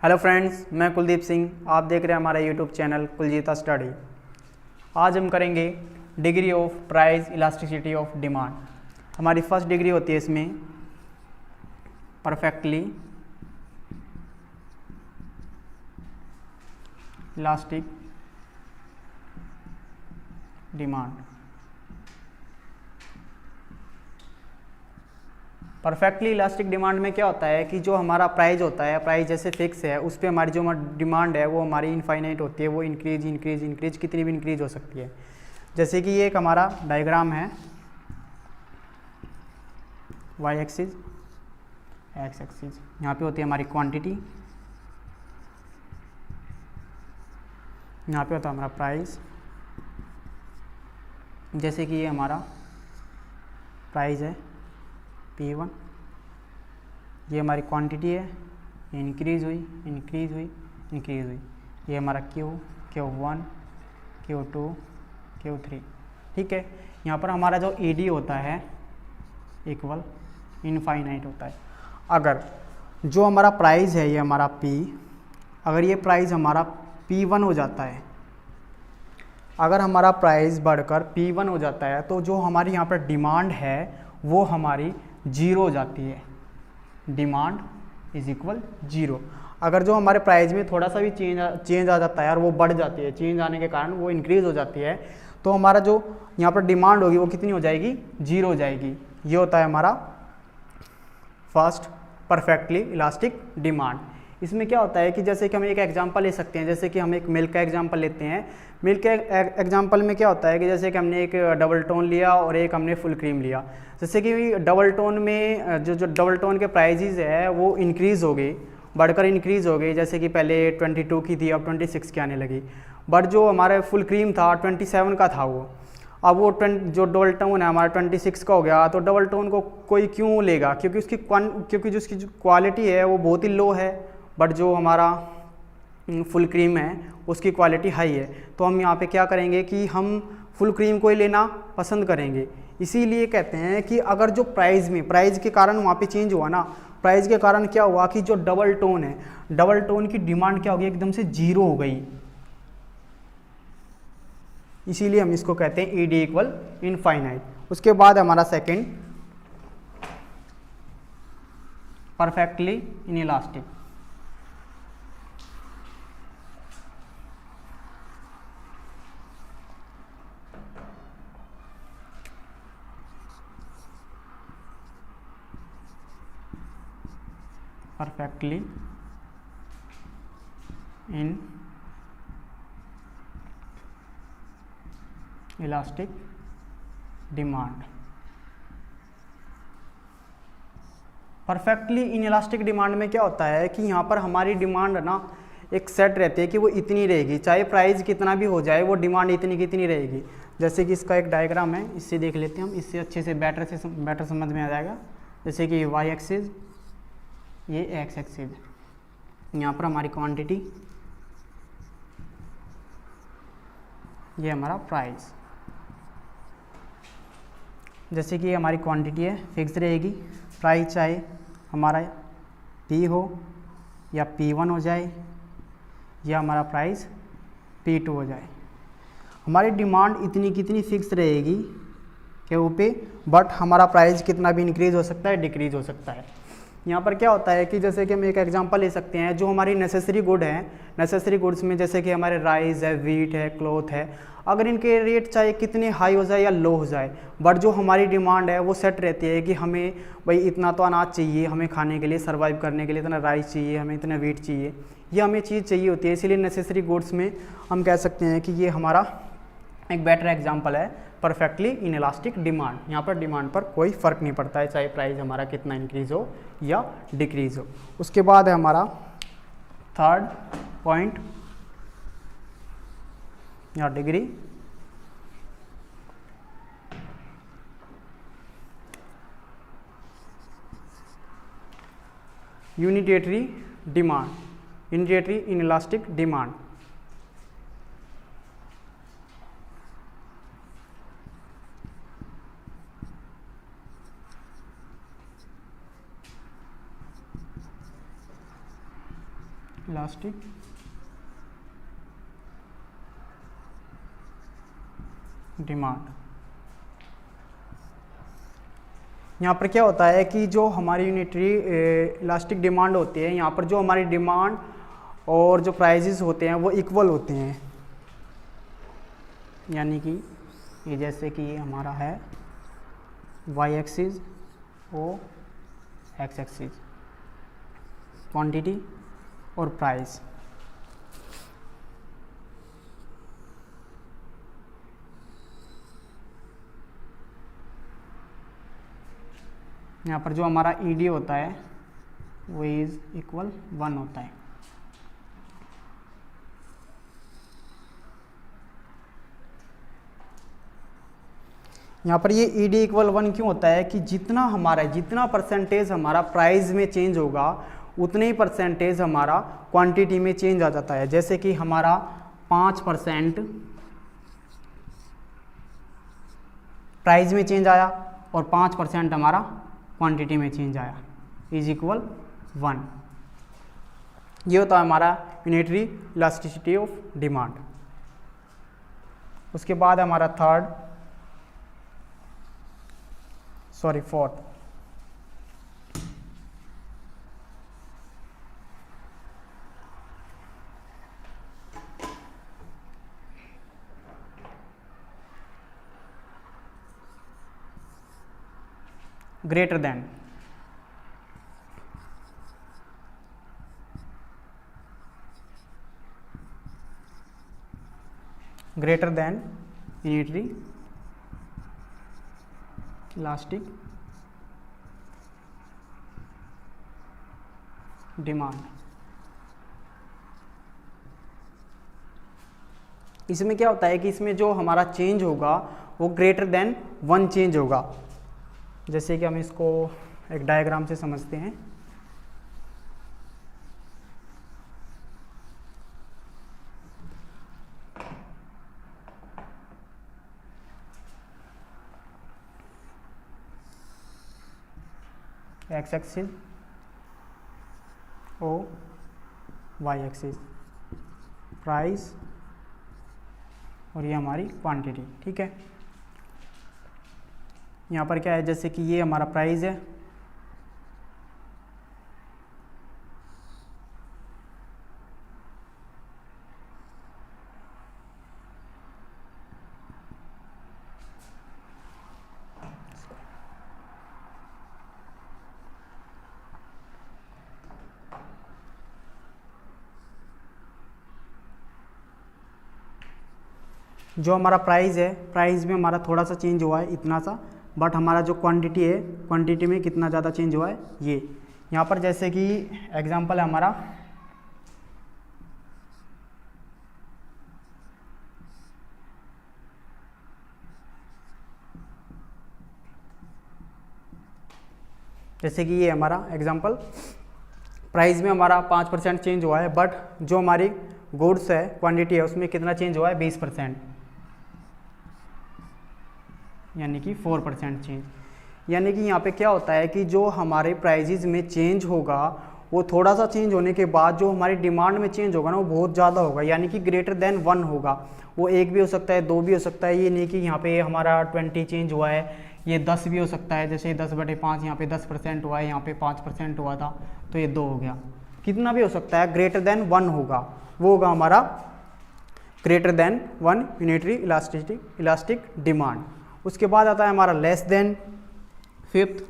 Hello friends, मैं कुलदीप सिंह। आप देख रहे हैं हमारा यूट्यूब चैनल कुलजीता स्टडी। आज हम करेंगे degree of price elasticity of demand. हमारी फर्स्ट डिग्री होती है इसमें perfectly elastic demand. Perfectly elastic demand में क्या होता है कि जो हमारा प्राइस होता है, प्राइस जैसे फिक्स है, उस पर हमारी जो डिमांड है वो हमारी इनफाइनाइट होती है। वो इंक्रीज कितनी भी इंक्रीज हो सकती है। जैसे कि ये एक हमारा डायग्राम है, वाई एक्सिस एक्स एक्सिस। यहाँ पे होती है हमारी क्वांटिटी, यहाँ पे होता है हमारा प्राइस। जैसे कि ये हमारा प्राइस है P1, ये हमारी क्वांटिटी है, ये इंक्रीज़ हुई। ये हमारा Q1, Q2, Q3। ठीक है। यहाँ पर हमारा जो ED होता है इक्वल इनफाइनाइट होता है। अगर जो हमारा प्राइस है ये हमारा P, अगर ये प्राइस हमारा P1 हो जाता है, अगर हमारा प्राइस बढ़कर P1 हो जाता है तो जो हमारी यहाँ पर डिमांड है वो हमारी 0 हो जाती है। Demand is equal 0। अगर जो हमारे प्राइस में थोड़ा सा भी चेंज आ जाता है और वो बढ़ जाती है, चेंज आने के कारण वो इंक्रीज हो जाती है, तो हमारा जो यहाँ पर डिमांड होगी वो कितनी हो जाएगी? 0 हो जाएगी। ये होता है हमारा फर्स्ट परफेक्टली इलास्टिक डिमांड। इसमें क्या होता है कि जैसे कि हम एक एग्जांपल ले सकते हैं। जैसे कि हम एक मिल्क का एग्जांपल लेते हैं। मिल्क के एग्जांपल में क्या होता है कि जैसे कि हमने एक डबल टोन लिया और एक हमने फुल क्रीम लिया। जैसे कि डबल टोन में जो डबल टोन के प्राइजेज है वो इंक्रीज़ हो गई, बढ़कर इंक्रीज़ हो गई। जैसे कि पहले 22 की थी, अब 26 की आने लगी। बट जो हमारा फुल क्रीम था 27 का था वो, अब वो जो डबल टोन है हमारा 26 का हो गया। तो डबल टोन को कोई क्यों लेगा? क्योंकि जो उसकी जो क्वालिटी है वो बहुत ही लो है। बट जो हमारा फुल क्रीम है उसकी क्वालिटी हाई है। तो हम यहाँ पे क्या करेंगे कि हम फुल क्रीम को ही लेना पसंद करेंगे। इसीलिए कहते हैं कि अगर जो प्राइस के कारण वहाँ पे चेंज हुआ ना, प्राइस के कारण क्या हुआ कि जो डबल टोन है, डबल टोन की डिमांड क्या हो गई? एकदम से 0 हो गई। इसीलिए हम इसको कहते हैं ED इक्वल इनफाइनाइट। उसके बाद हमारा second perfectly inelastic. Perfectly in elastic demand. Perfectly in elastic demand में क्या होता है कि यहाँ पर हमारी डिमांड ना एक सेट रहती है कि वो इतनी रहेगी, चाहे प्राइस कितना भी हो जाए वो डिमांड इतनी की इतनी रहेगी। जैसे कि इसका एक डायग्राम है, इससे देख लेते हैं हम, इससे अच्छे से बेटर समझ में आ जाएगा। जैसे कि वाई एक्सिस, ये एक्स एक्सिस, यहाँ पर हमारी क्वांटिटी, ये हमारा प्राइस। जैसे कि ये हमारी क्वांटिटी है, फिक्स रहेगी। प्राइस चाहे हमारा P हो या P1 हो जाए या हमारा प्राइस P2 हो जाए, हमारी डिमांड इतनी कितनी फिक्स रहेगी के ऊपर। बट हमारा प्राइस कितना भी इंक्रीज हो सकता है, डिक्रीज हो सकता है। यहाँ पर क्या होता है कि जैसे कि हम एक एग्जांपल ले सकते हैं। जो हमारी नेसेसरी गुड है, नेसेसरी गुड्स में जैसे कि हमारे राइस है, वीट है, क्लॉथ है, अगर इनके रेट चाहे कितने हाई हो जाए या लो हो जाए, बट जो हमारी डिमांड है वो सेट रहती है कि हमें भाई इतना तो अनाज चाहिए, हमें खाने के लिए, सर्वाइव करने के लिए इतना राइस चाहिए, हमें इतना वीट चाहिए, ये हमें चीज़ चाहिए होती है। इसीलिए नेसेसरी गुड्स में हम कह सकते हैं कि ये हमारा एक बेटर एग्जाम्पल है परफेक्टली इन इलास्टिक डिमांड। यहाँ पर डिमांड पर कोई फ़र्क नहीं पड़ता है, चाहे प्राइस हमारा कितना इंक्रीज हो या डिक्रीज हो। उसके बाद है हमारा थर्ड पॉइंट या degree unitary demand, unitary inelastic demand. Elastic demand. यहाँ पर क्या होता है कि जो हमारी यूनिटरी इलास्टिक डिमांड होती है, यहाँ पर जो हमारी डिमांड और जो प्राइजेस होते हैं वो इक्वल होते हैं। यानी कि ये जैसे कि ये हमारा है वाई एक्सिस और एक्स एक्सिस, क्वांटिटी और प्राइस। यहाँ पर जो हमारा ईडी होता है वो इज इक्वल 1 होता है। यहाँ पर ये ईडी इक्वल 1 क्यों होता है कि जितना परसेंटेज हमारा प्राइस में चेंज होगा उतने ही परसेंटेज हमारा क्वांटिटी में चेंज आ जाता है। जैसे कि हमारा 5% प्राइस में चेंज आया और 5% हमारा क्वांटिटी में चेंज आया, इज इक्वल 1। ये होता है हमारा यूनिटरी इलास्टिसिटी ऑफ डिमांड। उसके बाद हमारा fourth, greater than. Greater than unitary elastic demand. इसमें क्या होता है कि इसमें जो हमारा चेंज होगा वो ग्रेटर देन 1 चेंज होगा। जैसे कि हम इसको एक डायग्राम से समझते हैं। X axis or Y axis price और ये हमारी क्वांटिटी। ठीक है, यहाँ पर क्या है, जैसे कि ये हमारा प्राइस है, जो हमारा प्राइस है, प्राइस में हमारा थोड़ा सा चेंज हुआ है इतना सा, बट हमारा जो क्वांटिटी है, क्वांटिटी में कितना ज़्यादा चेंज हुआ है ये। यहाँ पर जैसे कि एग्जांपल है हमारा जैसे कि ये हमारा एग्जांपल, प्राइस में हमारा 5% चेंज हुआ है, बट जो हमारी गुड्स है, क्वांटिटी है, उसमें कितना चेंज हुआ है 20%, यानी कि 4% चेंज। यानी कि यहाँ पे क्या होता है कि जो हमारे प्राइजेज में चेंज होगा वो थोड़ा सा चेंज होने के बाद जो हमारी डिमांड में चेंज होगा ना वो बहुत ज़्यादा होगा, यानी कि ग्रेटर देन 1 होगा। वो 1 भी हो सकता है, 2 भी हो सकता है। ये नहीं कि यहाँ पे हमारा 20 चेंज हुआ है, ये 10 भी हो सकता है। जैसे 10/5 यहाँ पे 10% हुआ है, यहाँ पे 5% हुआ था तो ये 2 हो गया। कितना भी हो सकता है, ग्रेटर देन 1 होगा, वो होगा हमारा greater than 1 unitary elastic demand. उसके बाद आता है हमारा less than, 5th।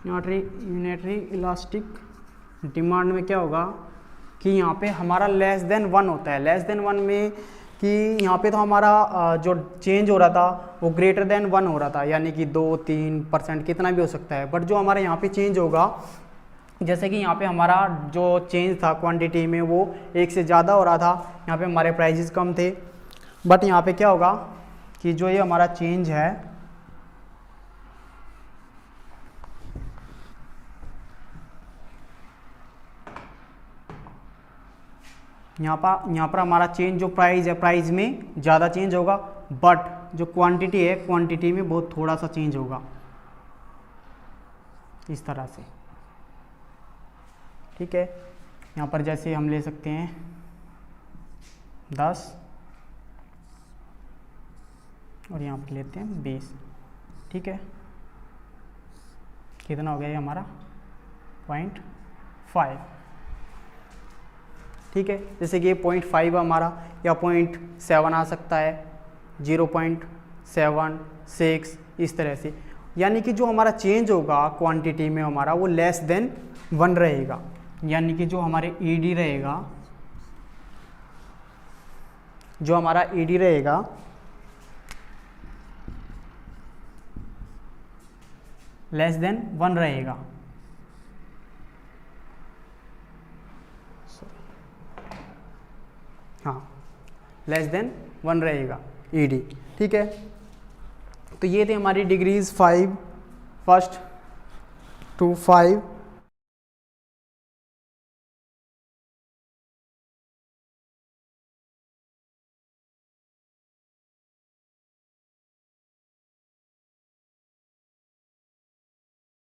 Unitary elastic demand में क्या होगा कि यहाँ पे हमारा लेस देन 1 होता है। लेस देन 1 में कि यहाँ पे तो हमारा जो चेंज हो रहा था वो ग्रेटर देन 1 हो रहा था, यानी कि 2-3% कितना भी हो सकता है। बट जो हमारा यहाँ पे चेंज होगा, जैसे कि यहाँ पे हमारा जो चेंज था क्वांटिटी में वो 1 से ज़्यादा हो रहा था, यहाँ पे हमारे प्राइजेस कम थे। बट यहाँ पे क्या होगा कि जो ये हमारा चेंज है यहाँ पर हमारा चेंज जो प्राइस है, प्राइस में ज़्यादा चेंज होगा, बट जो क्वांटिटी है, क्वांटिटी में बहुत थोड़ा सा चेंज होगा, इस तरह से। ठीक है, यहाँ पर जैसे हम ले सकते हैं 10 और यहाँ पर लेते हैं 20। ठीक है, कितना हो गया ये हमारा 0.5। ठीक है, जैसे कि ये 0.5 हमारा, या 0.7 आ सकता है, 0.76 इस तरह से। यानी कि जो हमारा चेंज होगा क्वांटिटी में हमारा, वो लेस देन 1 रहेगा। यानी कि जो हमारे ईडी रहेगा, जो हमारा ईडी रहेगा लेस देन 1 रहेगा। हाँ, लेस देन 1 रहेगा ईडी। ठीक है, तो ये थे हमारी डिग्रीज 5, 1 to 5